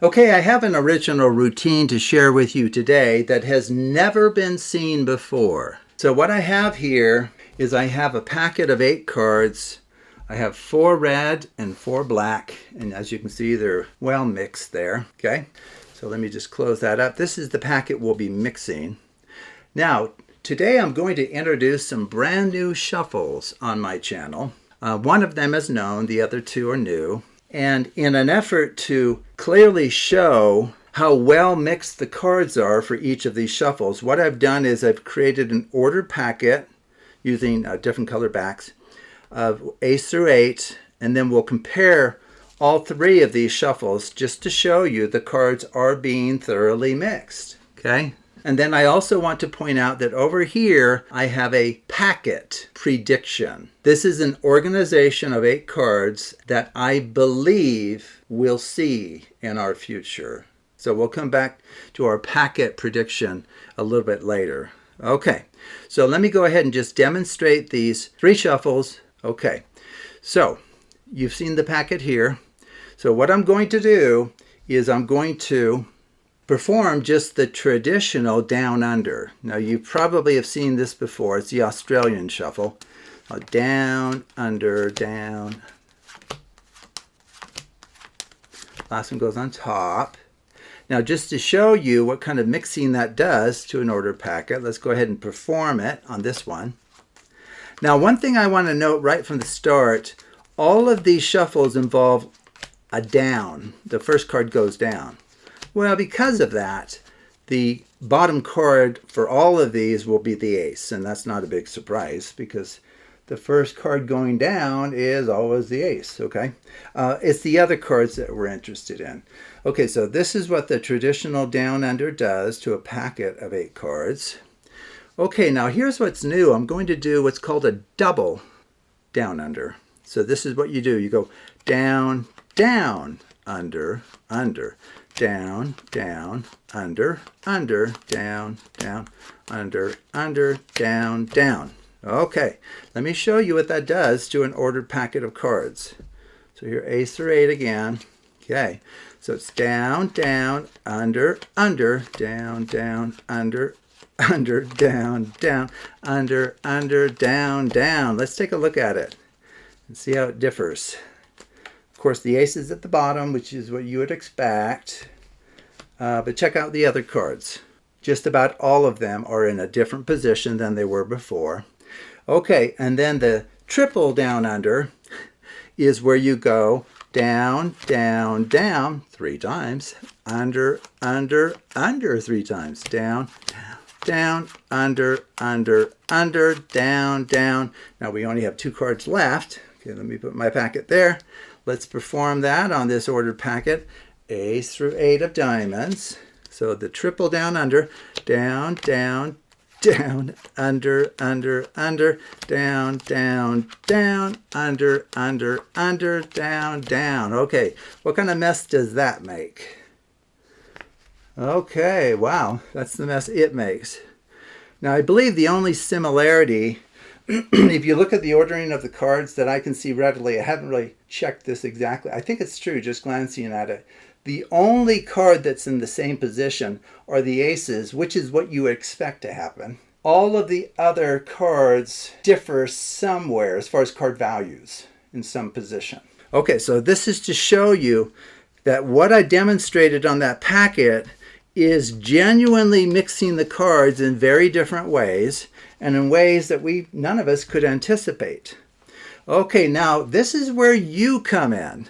Okay, I have an original routine to share with you today that has never been seen before. So what I have here is I have a packet of 8 cards. I have 4 red and 4 black, and as you can see, they're well mixed there. Okay, so let me just close that up. This is the packet we'll be mixing. Now, today I'm going to introduce some brand new shuffles on my channel. One of them is known, the other 2 are new. And in an effort to clearly show how well mixed the cards are for each of these shuffles, what I've done is I've created an ordered packet using different color backs of ace through 8, and then we'll compare all 3 of these shuffles just to show you the cards are being thoroughly mixed. Okay? And then I also want to point out that over here I have a packet prediction. This is an organization of 8 cards that I believe we'll see in our future. So we'll come back to our packet prediction a little bit later. Okay, so let me go ahead and just demonstrate these 3 shuffles. Okay, so you've seen the packet here. So what I'm going to do is I'm going to perform just the traditional down under. Now you probably have seen this before. It's the Australian shuffle. Down, under, down. Last one goes on top. Now just to show you what kind of mixing that does to an ordered packet, let's go ahead and perform it on this one. Now one thing I want to note right from the start, all of these shuffles involve a down. The first card goes down. Well, because of that, the bottom card for all of these will be the ace, and that's not a big surprise because the first card going down is always the ace, okay? It's the other cards that we're interested in. Okay, so this is what the traditional down under does to a packet of 8 cards. Okay, now here's what's new. I'm going to do what's called a double down under. So this is what you do. You go down, down, under, under. Down, down, under, under, down, down, under, under, down, down. Okay, let me show you what that does to an ordered packet of cards. So here, ace through 8 again. Okay, so it's down, down, under, under, down, down, under, under, down, down, under, under, down, down. Let's take a look at it and see how it differs. Of course, the ace is at the bottom, which is what you would expect. But check out the other cards. Just about all of them are in a different position than they were before. Okay, and then the triple down under is where you go down, down, down 3 times, under, under, under 3 times, down, down, under, under, under, down, down. Now we only have 2 cards left. Okay, let me put my packet there. Let's perform that on this ordered packet. Ace through 8 of diamonds. So the triple down under, down, down, down, under, under, under, down, down, down, under, under, under, down, down. Okay, what kind of mess does that make? Okay, wow, that's the mess it makes. Now I believe the only similarity, if you look at the ordering of the cards that I can see readily, I haven't really checked this exactly. I think it's true just glancing at it. The only card that's in the same position are the aces, which is what you would expect to happen. All of the other cards differ somewhere as far as card values in some position. Okay, so this is to show you that what I demonstrated on that packet is genuinely mixing the cards in very different ways and in ways that none of us could anticipate. Okay, now this is where you come in.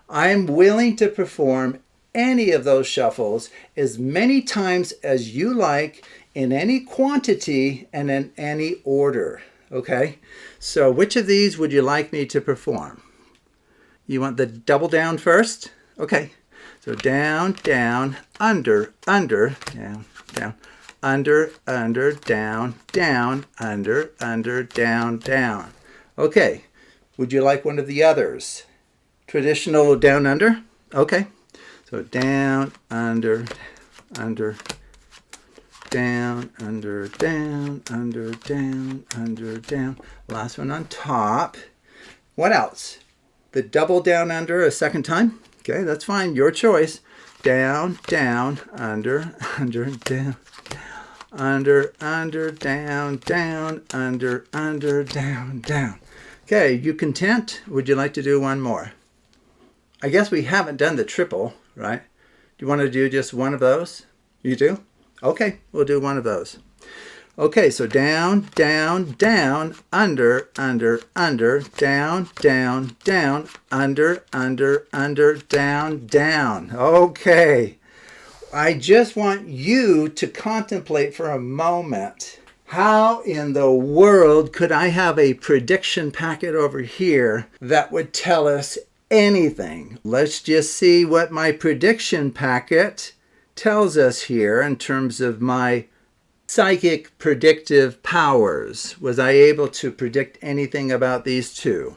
I'm willing to perform any of those shuffles as many times as you like, in any quantity and in any order. Okay, so which of these would you like me to perform? You want the double down first? Okay, so down, down, under, under, down, down, under, under, down, down, under, under, down, down. Okay, would you like one of the others? Traditional down under? Okay. So down, under, under, down, under, down, under, down, under, down. Last one on top. What else? The double down under a second time? Okay, that's fine. Your choice. down, down, under, under, down, under, down, down, under, down, down. Okay, you content? Would you like to do one more? I guess we haven't done the triple, right? Do you want to do just one of those? You do? Okay, we'll do one of those. Okay, so down, down, down, under, down, down, down, under, down, down. Okay. I just want you to contemplate for a moment, how in the world could I have a prediction packet over here that would tell us anything? Let's just see what my prediction packet tells us here in terms of my psychic predictive powers. Was I able to predict anything about these two?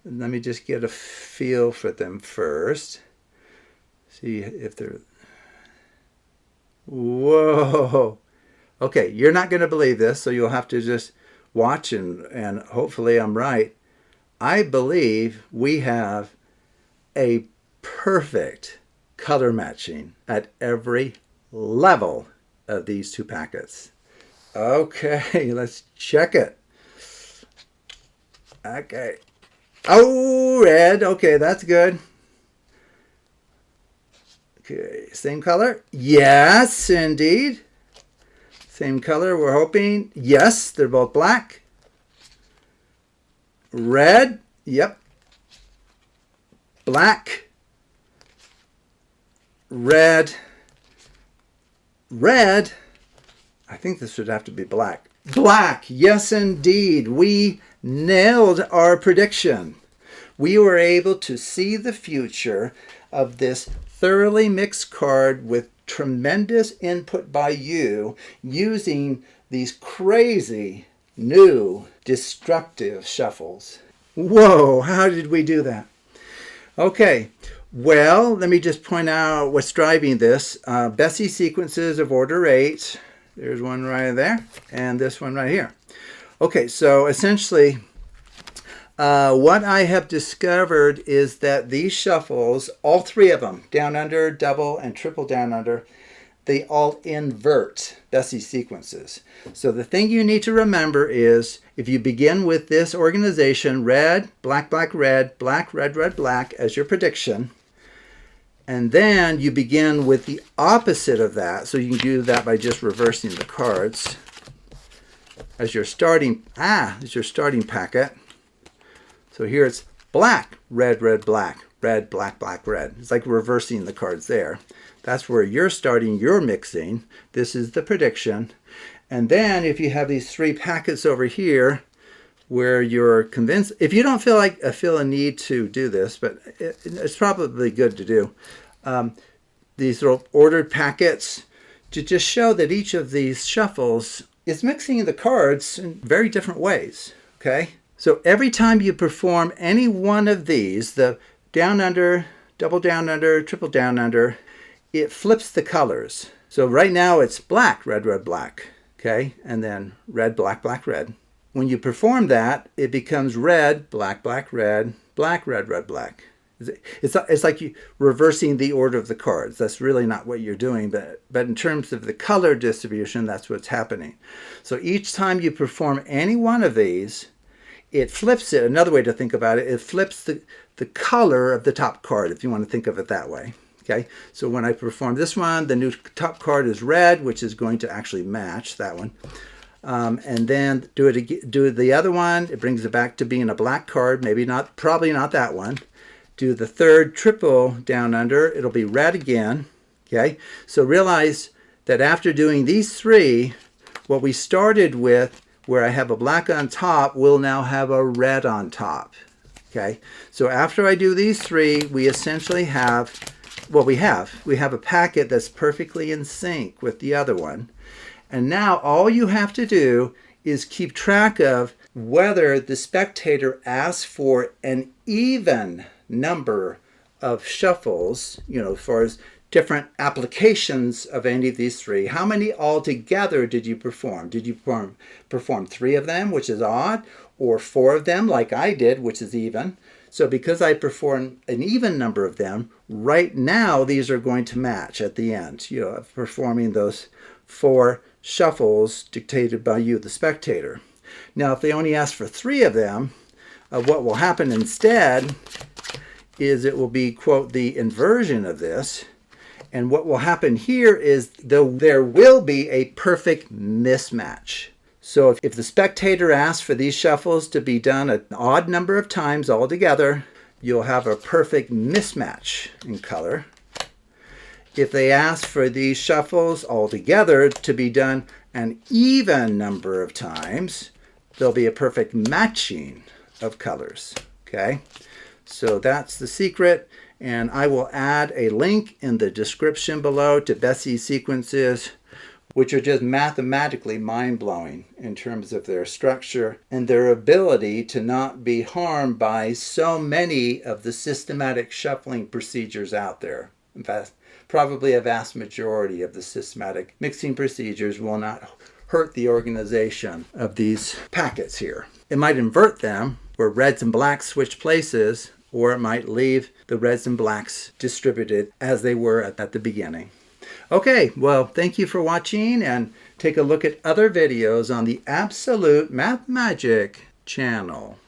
Let me just get a feel for them first. See if they're... Whoa. Okay, you're not going to believe this, so you'll have to just watch and hopefully I'm right. I believe we have a perfect color matching at every level of these two packets. Okay, let's check it. Okay. Oh, red. Okay, that's good. Okay, same color? Yes, indeed. Same color, we're hoping. Yes, they're both black. Red. Yep. Black. Red. Red. I think this would have to be black. Black. Yes, indeed. We nailed our prediction. We were able to see the future of this thoroughly mixed card with tremendous input by you using these crazy new destructive shuffles. Whoa, how did we do that? Okay, well, let me just point out what's driving this. Bessie sequences of order 8. There's one right there, and this one right here. Okay, so essentially, what I have discovered is that these shuffles, all three of them, down under, double, and triple down under, they all invert Bessie sequences. So the thing you need to remember is, if you begin with this organization, red, black, black, red, black, red, red, black, as your prediction, and then you begin with the opposite of that, so you can do that by just reversing the cards, as your starting packet. So here it's black, red, red, black, red, black, black, red. It's like reversing the cards there. That's where you're starting your mixing. This is the prediction. And then if you have these three packets over here where you're convinced, if you don't feel a need to do this, but it's probably good to do, these little ordered packets to just show that each of these shuffles is mixing the cards in very different ways, okay? So every time you perform any one of these, the down under, double down under, triple down under, it flips the colors. So right now it's black, red, red, black, okay? And then red, black, black, red. When you perform that, it becomes red, black, black, red, black, red, red, black. It's like you reversing the order of the cards. That's really not what you're doing, but in terms of the color distribution, that's what's happening. So each time you perform any one of these, it flips it. Another way to think about it, it flips the color of the top card, if you want to think of it that way. Okay, so when I perform this one, the new top card is red, which is going to actually match that one. And then do the other one, it brings it back to being a black card, probably not that one. Do the third triple down under, it'll be red again. Okay, so realize that after doing these three, what we started with, where I have a black on top, we'll now have a red on top. Okay, so after I do these three, we essentially have, we have a packet that's perfectly in sync with the other one. And now all you have to do is keep track of whether the spectator asks for an even number of shuffles, as far as different applications of any of these three. How many altogether did you perform? Did you perform 3 of them, which is odd, or 4 of them, like I did, which is even? So because I perform an even number of them, right now these are going to match at the end, performing those 4 shuffles dictated by you, the spectator. Now, if they only ask for 3 of them, what will happen instead is it will be, quote, the inversion of this. And what will happen here is there will be a perfect mismatch. So if the spectator asks for these shuffles to be done an odd number of times altogether, you'll have a perfect mismatch in color. If they ask for these shuffles altogether to be done an even number of times, there'll be a perfect matching of colors. Okay, so that's the secret. And I will add a link in the description below to Bessie's sequences, which are just mathematically mind-blowing in terms of their structure and their ability to not be harmed by so many of the systematic shuffling procedures out there. In fact, probably a vast majority of the systematic mixing procedures will not hurt the organization of these packets here. It might invert them where reds and blacks switch places, or it might leave the reds and blacks distributed as they were at the beginning. Okay, well, thank you for watching, and take a look at other videos on the Absolute Math Magic channel.